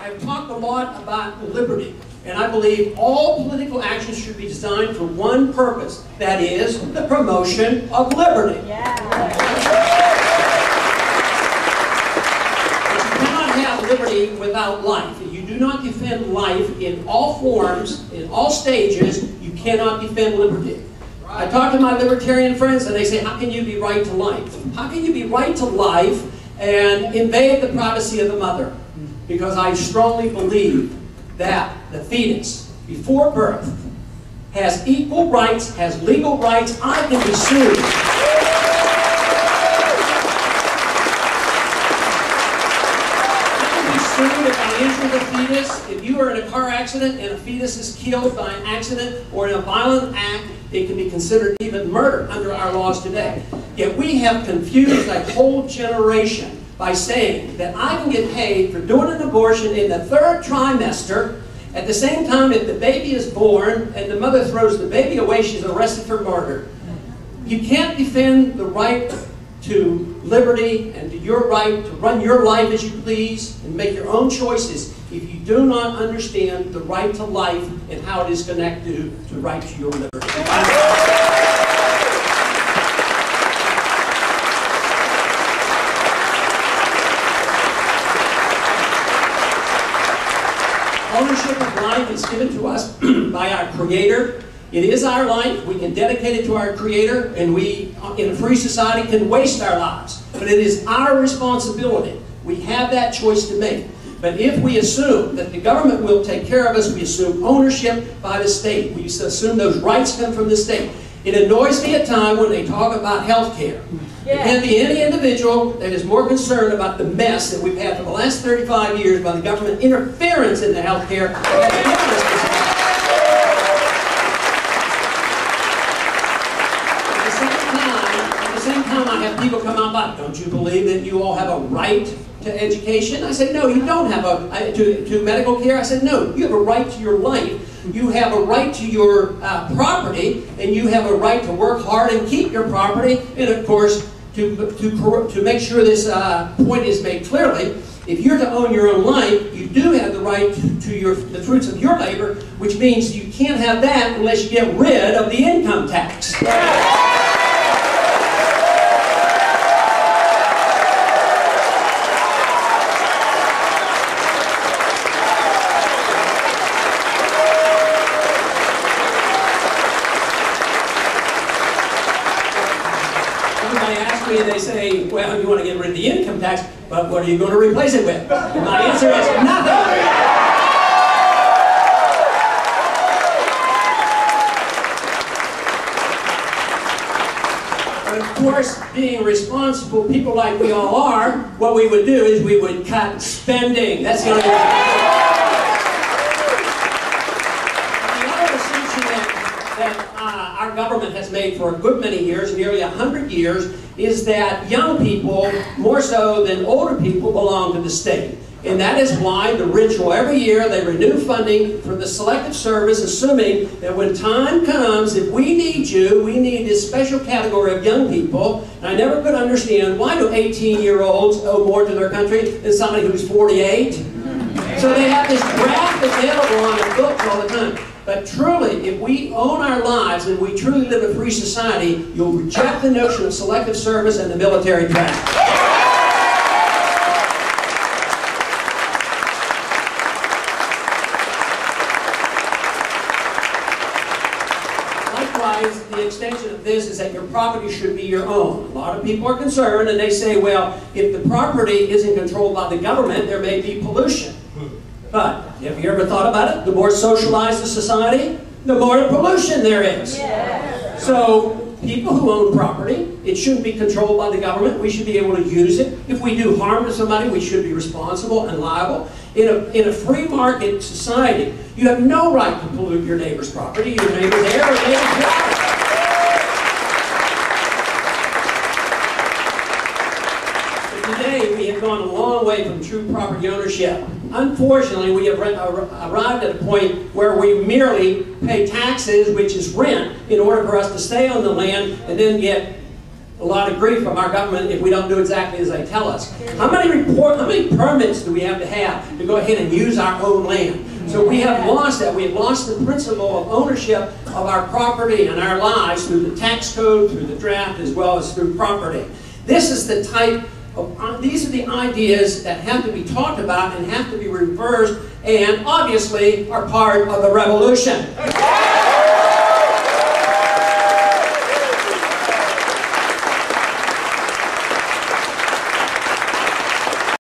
I've talked a lot about liberty, and I believe all political actions should be designed for one purpose, that is, the promotion of liberty. Yeah. But you cannot have liberty without life. If you do not defend life in all forms, in all stages, you cannot defend liberty. I talk to my libertarian friends and they say, how can you be right to life? How can you be right to life and invade the privacy of the mother? Because I strongly believe that the fetus, before birth, has equal rights, has legal rights. I can be sued. I can be sued if I injure the fetus. If you are in a car accident and a fetus is killed by an accident or in a violent act, it can be considered even murder under our laws today. Yet we have confused a whole generation by saying that I can get paid for doing an abortion in the 3rd trimester. At the same time, if the baby is born and the mother throws the baby away, she's arrested for murder. You can't defend the right to liberty and to your right to run your life as you please and make your own choices if you do not understand the right to life and how it is connected to the right to your liberty. Ownership of life is given to us by our Creator. It is our life. We can dedicate it to our Creator, and we, in a free society, can waste our lives. But it is our responsibility. We have that choice to make. But if we assume that the government will take care of us, we assume ownership by the state. We assume those rights come from the state. It annoys me at times when they talk about health care. There can't be any individual that is more concerned about the mess that we've had for the last 35 years by the government interference in the health care. At the same time, I have people come out like, don't you believe that you all have a right to education? I said, no, you don't have a to medical care. I said, no, you have a right to your life. You have a right to your property, and you have a right to work hard and keep your property. And of course, to make sure this point is made clearly, if you're to own your own life, you do have the right to the fruits of your labor, which means you can't have that unless you get rid of the income tax. And they say, well, you want to get rid of the income tax, but what are you going to replace it with? And my answer is nothing. But of course, being responsible people like we all are, what we would do is we would cut spending. That's the only way. Our government has made for a good many years, nearly 100 years, is that young people, more so than older people, belong to the state. And that is why the ritual, every year they renew funding for the Selective Service, assuming that when time comes, if we need you, we need this special category of young people. And I never could understand, why do 18-year-olds owe more to their country than somebody who's 48? So they have this draft available on their books all the time. But truly, if we own our lives and we truly live a free society, you'll reject the notion of selective service and the military draft. Likewise, the extension of this is that your property should be your own. A lot of people are concerned and they say, well, if the property isn't controlled by the government, there may be pollution. But have you ever thought about it? The more socialized the society, the more pollution there is. Yeah. So people who own property, it shouldn't be controlled by the government. We should be able to use it. If we do harm to somebody, we should be responsible and liable. In a free market society, you have no right to pollute your neighbor's property, your neighbor's air, or your neighbor's water. Today, we have gone a long way from true property ownership. Unfortunately, we have arrived at a point where we merely pay taxes, which is rent, in order for us to stay on the land and then get a lot of grief from our government if we don't do exactly as they tell us. How many permits do we have to go ahead and use our own land? So we have lost that. We have lost the principle of ownership of our property and our lives through the tax code, through the draft, as well as through property. This is the type of, these are the ideas that have to be talked about and have to be reversed, and obviously are part of the revolution.